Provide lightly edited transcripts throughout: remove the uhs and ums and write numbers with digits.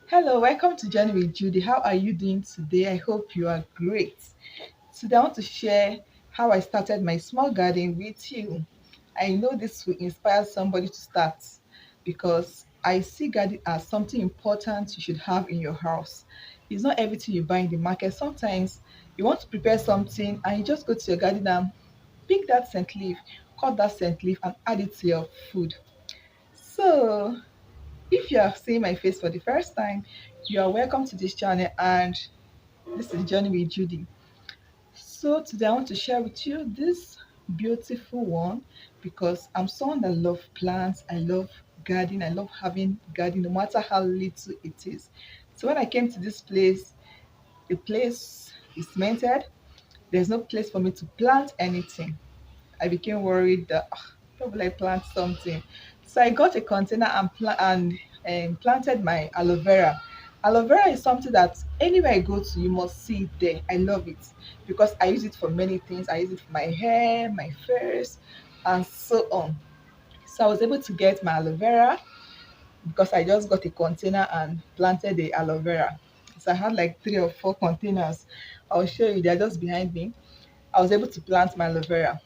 Hello, welcome to Journey with Judy. How are you doing today? I hope you are great. Today, I want to share how I started my small garden with you. I know this will inspire somebody to start because I see garden as something important you should have in your house. It's not everything you buy in the market. Sometimes you want to prepare something and you just go to your garden and pick that scent leaf, cut that scent leaf, and add it to your food. So, if you are seeing my face for the first time, you are welcome to this channel and this is Journey with Judy. So today I want to share with you this beautiful one because I'm someone that love plants, I love gardening, I love having garden no matter how little it is. So when I came to this place, the place is cemented. There's no place for me to plant anything. I became worried that how will I plant something? So I got a container and planted my aloe vera. Aloe vera is something that anywhere I go to, you must see it there. I love it because I use it for many things. I use it for my hair, my face, and so on. So I was able to get my aloe vera because I just got a container and planted the aloe vera. So I had like 3 or 4 containers. I'll show you, they're just behind me. I was able to plant my aloe vera.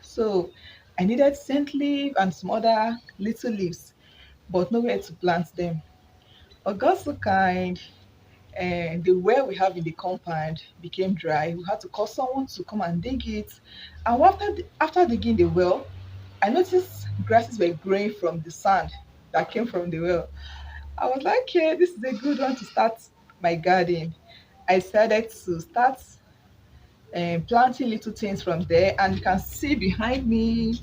So I needed scent leaf and some other little leaves, but nowhere to plant them. But God so kind, and the well we have in the compound became dry. We had to call someone to come and dig it. And after digging the well, I noticed grasses were growing from the sand that came from the well. I was like, okay, this is a good one to start my garden. I decided to start planting little things from there, and you can see behind me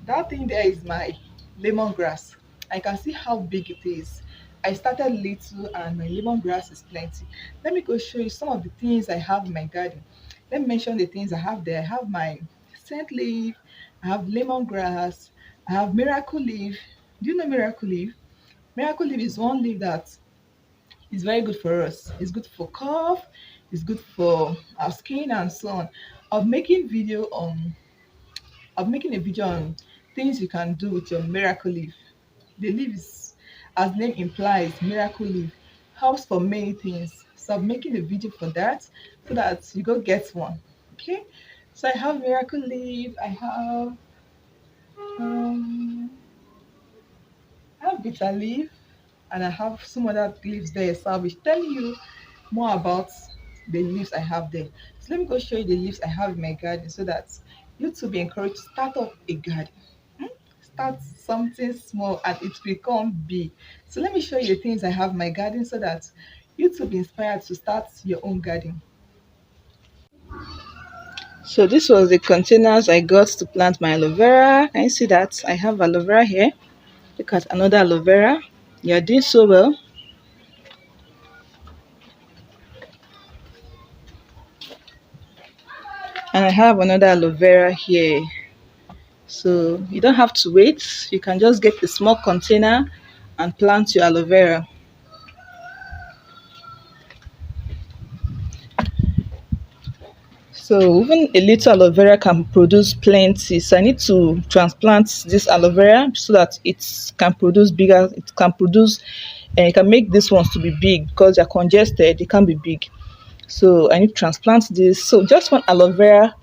that thing there is my lemongrass. I can see how big it is. I started little and my lemongrass is plenty. Let me go show you some of the things I have in my garden. Let me mention the things I have there. I have my scent leaf, I have lemongrass, I have miracle leaf. Do you know miracle leaf? Miracle leaf is one leaf that is very good for us. It's good for cough, it's good for our skin and so on. I'm making video on I'm making a video on things you can do with your miracle leaf. The leaf is, as name implies, miracle leaf helps for many things. So I'm making a video for that so that you go get one. Okay. So I have miracle leaf. Um, I have bitter leaf, and I have some other leaves there. So I'll be telling you more about the leaves I have there. So let me go show you the leaves I have in my garden so that you too be encouraged to start up a garden. Start something small and it become big. So let me show you the things I have in my garden so that you too be inspired to start your own garden. So this was the containers I got to plant my aloe vera. Can you see that? I have aloe vera here. Look at another aloe vera. You're doing so well. And I have another aloe vera here. So you don't have to wait. You can just get a small container and plant your aloe vera. So even a little aloe vera can produce plenty. So I need to transplant this aloe vera so that it can produce bigger. It can produce, and it can make these ones to be big because they're congested. They can't be big. So I need to transplant this. So just one aloe vera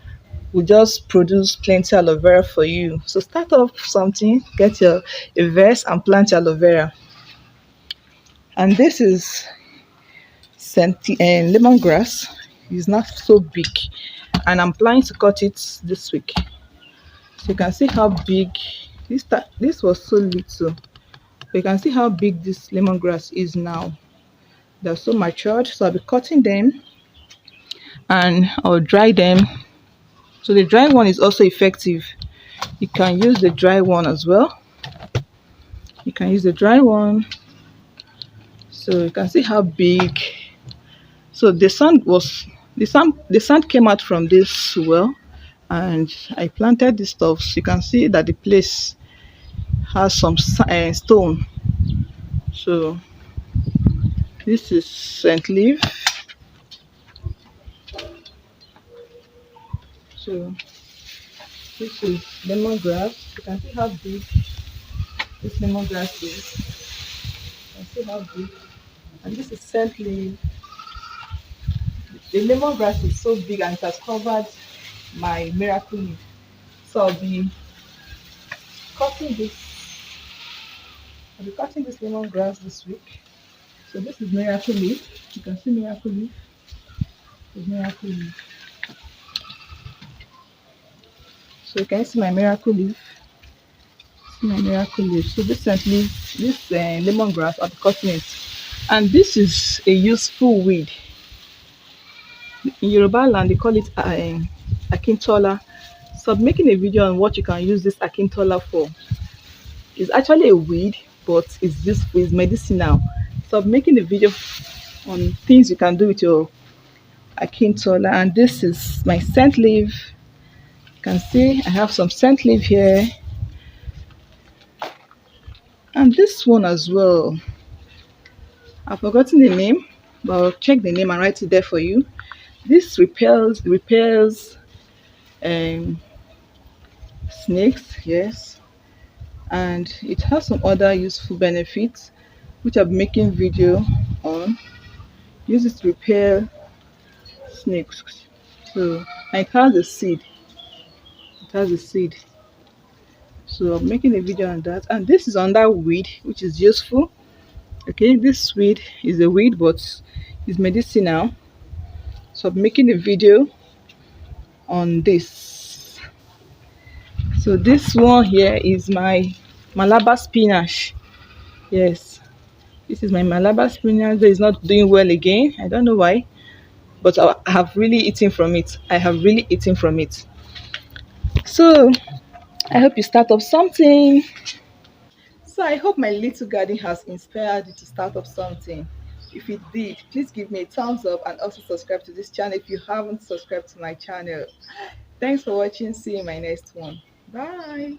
will just produce plenty aloe vera for you. So start off something, get your a vase and plant your aloe vera. And this is lemongrass. It's not so big, and I'm planning to cut it this week. So you can see how big this was so little. You can see how big this lemongrass is now. They're so matured. So I'll be cutting them and I'll dry them. So the dry one is also effective. You can use the dry one as well. You can use the dry one. So you can see how big. So the sand came out from this well, and I planted this stuff. So you can see that the place has some stone. So this is scent leaf. So this is lemongrass. You can see how big this lemongrass is. You can see how big. And this is scent leaf. The lemongrass is so big and it has covered my miracle leaf. So cutting this I'll be cutting this lemongrass this week. So this is miracle leaf. You can see miracle leaf. This is miracle leaf. So you can see my miracle leaf. See my miracle leaf. So this scent leaf, this lemongrass, I'll be cutting it. And this is a useful weed. In Yoruba land, they call it akintola. So I'm making a video on what you can use this akintola for. It's actually a weed, but it's useful, it's medicinal. So I'm making a video on things you can do with your akintola. And this is my scent leaf. You can see I have some scent leaf here. And this one as well. I've forgotten the name, but I'll check the name and write it there for you. This repels um, snakes, yes, and it has some other useful benefits which I'm making video on. Use it to repel snakes. So and it has a seed. It has a seed. So I'm making a video on that. And this is another weed which is useful. Okay, this weed is a weed but it's medicinal. So I'm making a video on this. So this one here is my Malabar spinach. Yes, this is my Malabar spinach that is not doing well again. I don't know why, but I have really eaten from it. I have really eaten from it. So I hope you start up something. So I hope my little garden has inspired you to start up something. If it did, please give me a thumbs up and also subscribe to this channel if you haven't subscribed to my channel. Thanks for watching. See you in my next one. Bye.